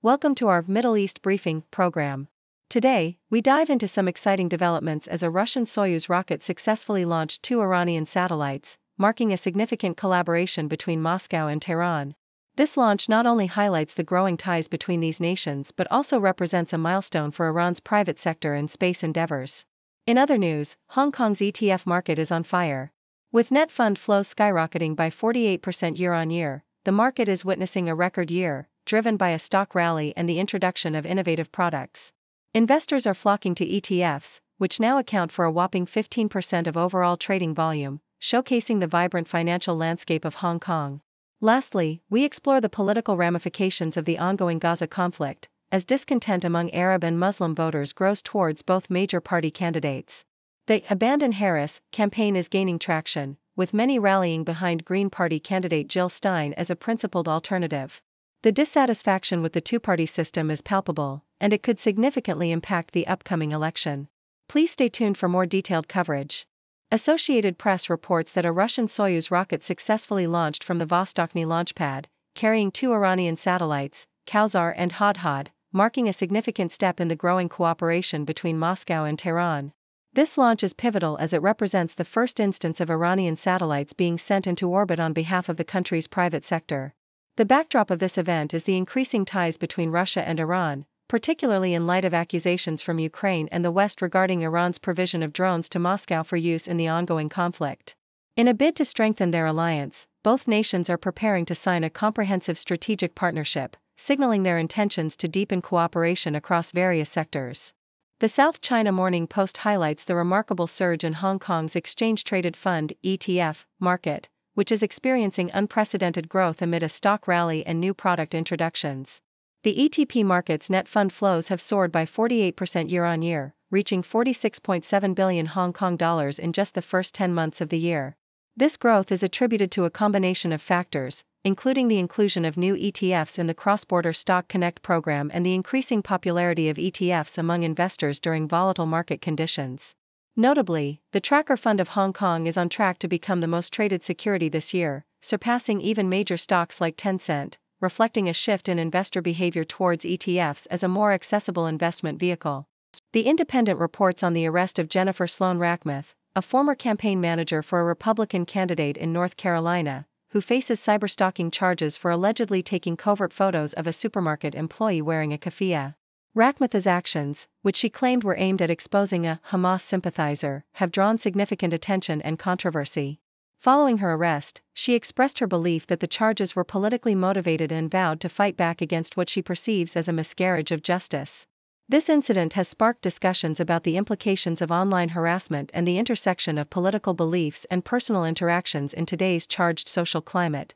Welcome to our Middle East Briefing program. Today, we dive into some exciting developments as a Russian Soyuz rocket successfully launched 2 Iranian satellites, marking a significant collaboration between Moscow and Tehran. This launch not only highlights the growing ties between these nations but also represents a milestone for Iran's private sector and space endeavors. In other news, Hong Kong's ETF market is on fire. With net fund flows skyrocketing by 48% year-on-year, the market is witnessing a record year, driven by a stock rally and the introduction of innovative products. Investors are flocking to ETFs, which now account for a whopping 15% of overall trading volume, showcasing the vibrant financial landscape of Hong Kong. Lastly, we explore the political ramifications of the ongoing Gaza conflict, as discontent among Arab and Muslim voters grows towards both major party candidates. The Abandon Harris campaign is gaining traction, with many rallying behind Green Party candidate Jill Stein as a principled alternative. The dissatisfaction with the two-party system is palpable, and it could significantly impact the upcoming election. Please stay tuned for more detailed coverage. Associated Press reports that a Russian Soyuz rocket successfully launched from the Vostochny launchpad, carrying 2 Iranian satellites, Kausar and Hodhod, marking a significant step in the growing cooperation between Moscow and Tehran. This launch is pivotal as it represents the first instance of Iranian satellites being sent into orbit on behalf of the country's private sector. The backdrop of this event is the increasing ties between Russia and Iran, particularly in light of accusations from Ukraine and the West regarding Iran's provision of drones to Moscow for use in the ongoing conflict. In a bid to strengthen their alliance, both nations are preparing to sign a comprehensive strategic partnership, signaling their intentions to deepen cooperation across various sectors. The South China Morning Post highlights the remarkable surge in Hong Kong's exchange-traded fund (ETF) market, which is experiencing unprecedented growth amid a stock rally and new product introductions. The ETP market's net fund flows have soared by 48% year-on-year, reaching 46.7 billion Hong Kong dollars in just the first 10 months of the year. This growth is attributed to a combination of factors, including the inclusion of new ETFs in the Cross-Border Stock Connect program and the increasing popularity of ETFs among investors during volatile market conditions. Notably, the tracker fund of Hong Kong is on track to become the most traded security this year, surpassing even major stocks like Tencent, reflecting a shift in investor behavior towards ETFs as a more accessible investment vehicle. The Independent reports on the arrest of Jennifer Sloan Rackmuth, a former campaign manager for a Republican candidate in North Carolina, who faces cyberstalking charges for allegedly taking covert photos of a supermarket employee wearing a keffiyeh. Rackmuth's actions, which she claimed were aimed at exposing a Hamas sympathizer, have drawn significant attention and controversy. Following her arrest, she expressed her belief that the charges were politically motivated and vowed to fight back against what she perceives as a miscarriage of justice. This incident has sparked discussions about the implications of online harassment and the intersection of political beliefs and personal interactions in today's charged social climate.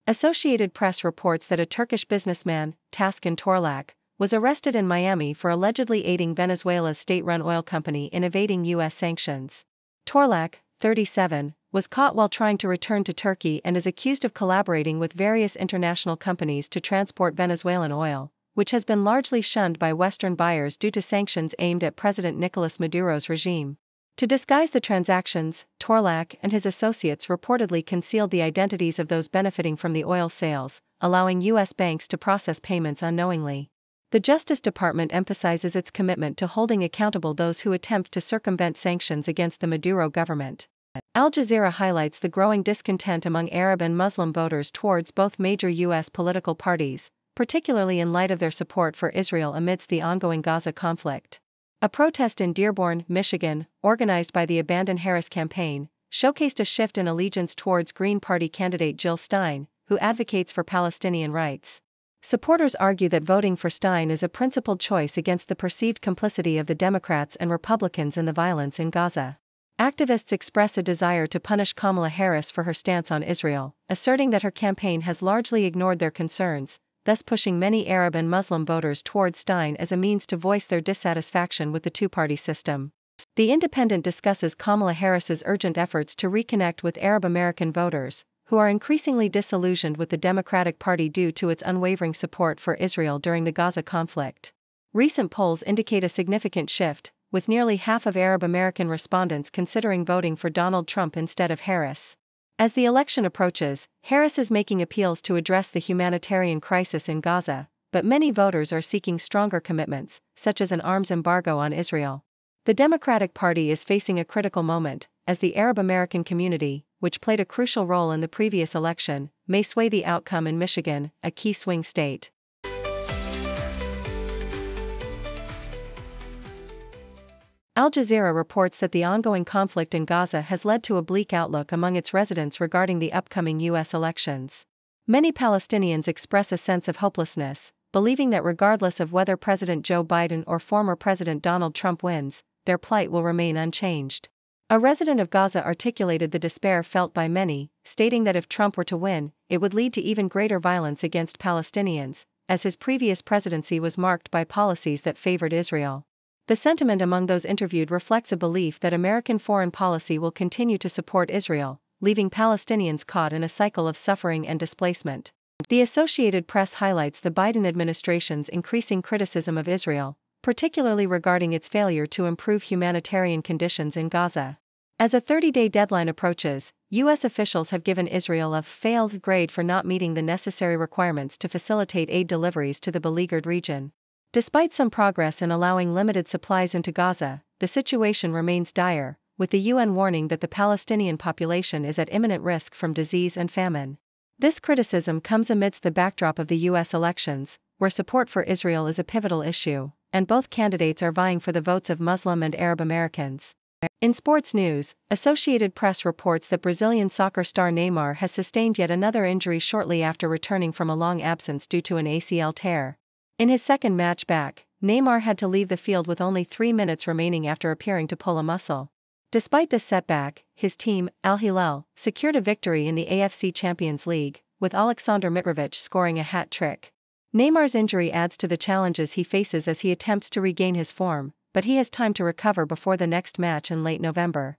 Associated Press reports that a Turkish businessman, Taskin Torlak, was arrested in Miami for allegedly aiding Venezuela's state-run oil company in evading U.S. sanctions. Torlak, 37, was caught while trying to return to Turkey and is accused of collaborating with various international companies to transport Venezuelan oil, which has been largely shunned by Western buyers due to sanctions aimed at President Nicolas Maduro's regime. To disguise the transactions, Torlak and his associates reportedly concealed the identities of those benefiting from the oil sales, allowing U.S. banks to process payments unknowingly. The Justice Department emphasizes its commitment to holding accountable those who attempt to circumvent sanctions against the Maduro government. Al Jazeera highlights the growing discontent among Arab and Muslim voters towards both major U.S. political parties, particularly in light of their support for Israel amidst the ongoing Gaza conflict. A protest in Dearborn, Michigan, organized by the Abandon Harris campaign, showcased a shift in allegiance towards Green Party candidate Jill Stein, who advocates for Palestinian rights. Supporters argue that voting for Stein is a principled choice against the perceived complicity of the Democrats and Republicans in the violence in Gaza. Activists express a desire to punish Kamala Harris for her stance on Israel, asserting that her campaign has largely ignored their concerns, thus pushing many Arab and Muslim voters towards Stein as a means to voice their dissatisfaction with the two-party system. The Independent discusses Kamala Harris's urgent efforts to reconnect with Arab American voters, who are increasingly disillusioned with the Democratic Party due to its unwavering support for Israel during the Gaza conflict. Recent polls indicate a significant shift, with nearly half of Arab American respondents considering voting for Donald Trump instead of Harris. As the election approaches, Harris is making appeals to address the humanitarian crisis in Gaza, but many voters are seeking stronger commitments, such as an arms embargo on Israel. The Democratic Party is facing a critical moment, as the Arab American community, which played a crucial role in the previous election, may sway the outcome in Michigan, a key swing state. Al Jazeera reports that the ongoing conflict in Gaza has led to a bleak outlook among its residents regarding the upcoming U.S. elections. Many Palestinians express a sense of hopelessness, believing that regardless of whether President Joe Biden or former President Donald Trump wins, their plight will remain unchanged. A resident of Gaza articulated the despair felt by many, stating that if Trump were to win, it would lead to even greater violence against Palestinians, as his previous presidency was marked by policies that favored Israel. The sentiment among those interviewed reflects a belief that American foreign policy will continue to support Israel, leaving Palestinians caught in a cycle of suffering and displacement. The Associated Press highlights the Biden administration's increasing criticism of Israel, particularly regarding its failure to improve humanitarian conditions in Gaza. As a 30-day deadline approaches, U.S. officials have given Israel a failed grade for not meeting the necessary requirements to facilitate aid deliveries to the beleaguered region. Despite some progress in allowing limited supplies into Gaza, the situation remains dire, with the UN warning that the Palestinian population is at imminent risk from disease and famine. This criticism comes amidst the backdrop of the U.S. elections, where support for Israel is a pivotal issue, and both candidates are vying for the votes of Muslim and Arab Americans. In sports news, Associated Press reports that Brazilian soccer star Neymar has sustained yet another injury shortly after returning from a long absence due to an ACL tear. In his second match back, Neymar had to leave the field with only 3 minutes remaining after appearing to pull a muscle. Despite this setback, his team, Al Hilal, secured a victory in the AFC Champions League, with Aleksandar Mitrovic scoring a hat trick. Neymar's injury adds to the challenges he faces as he attempts to regain his form, but he has time to recover before the next match in late November.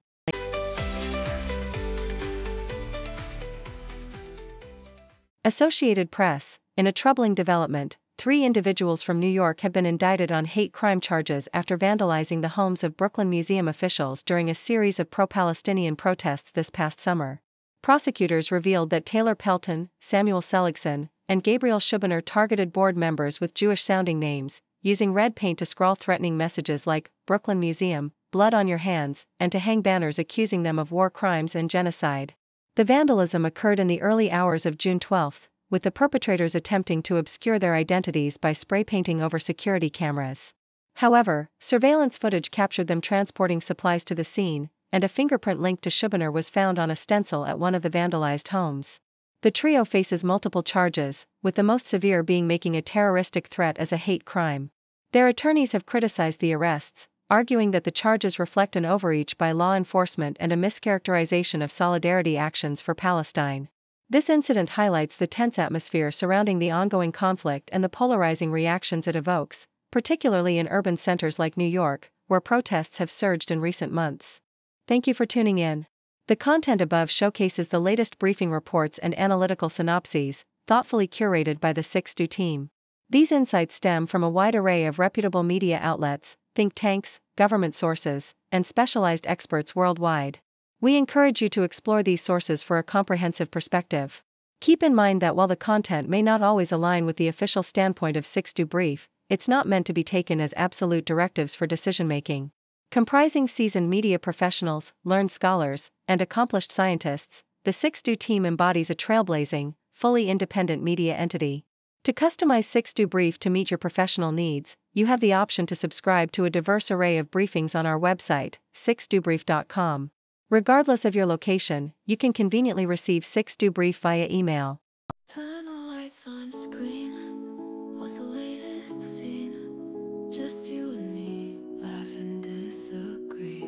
Associated Press, in a troubling development, 3 individuals from New York have been indicted on hate crime charges after vandalizing the homes of Brooklyn Museum officials during a series of pro-Palestinian protests this past summer. Prosecutors revealed that Taylor Pelton, Samuel Seligson, and Gabriel Schubener targeted board members with Jewish-sounding names, using red paint to scrawl threatening messages like, "Brooklyn Museum, blood on your hands," and to hang banners accusing them of war crimes and genocide. The vandalism occurred in the early hours of June 12, with the perpetrators attempting to obscure their identities by spray painting over security cameras. However, surveillance footage captured them transporting supplies to the scene, and a fingerprint linked to Schubener was found on a stencil at one of the vandalized homes. The trio faces multiple charges, with the most severe being making a terroristic threat as a hate crime. Their attorneys have criticized the arrests, arguing that the charges reflect an overreach by law enforcement and a mischaracterization of solidarity actions for Palestine. This incident highlights the tense atmosphere surrounding the ongoing conflict and the polarizing reactions it evokes, particularly in urban centers like New York, where protests have surged in recent months. Thank you for tuning in. The content above showcases the latest briefing reports and analytical synopses, thoughtfully curated by the 6Do team. These insights stem from a wide array of reputable media outlets, think tanks, government sources, and specialized experts worldwide. We encourage you to explore these sources for a comprehensive perspective. Keep in mind that while the content may not always align with the official standpoint of 6Do Brief, it's not meant to be taken as absolute directives for decision-making. Comprising seasoned media professionals, learned scholars, and accomplished scientists, the 6Do team embodies a trailblazing, fully independent media entity. To customize 6Do Brief to meet your professional needs, you have the option to subscribe to a diverse array of briefings on our website, 6dobrief.com. Regardless of your location, you can conveniently receive 6Do Brief via email. Turn the lights on screen. What's the latest scene? Just you and me, laugh and disagree.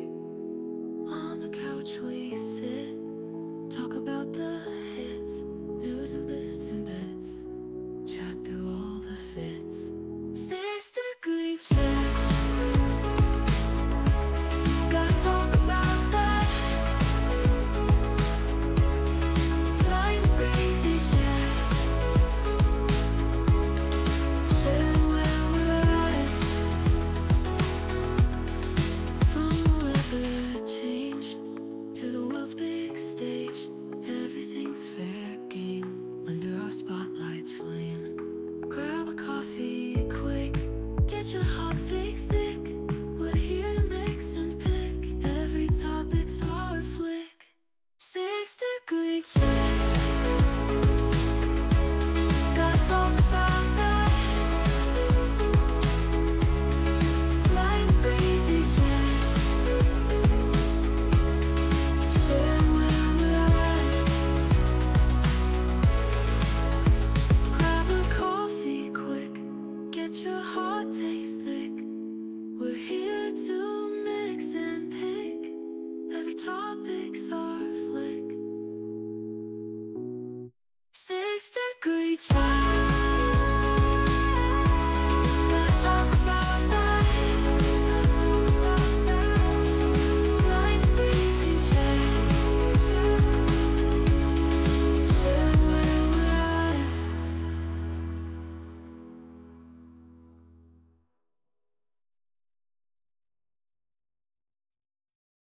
On the couch we sit, talk about the hits, news and bits and bits, chat through all the fits. 6-degree chess. Gotta talk about that. Like crazy chat. your heart takes thick. We're here to mix and pick. Every topic's our flick. 6 degree chart.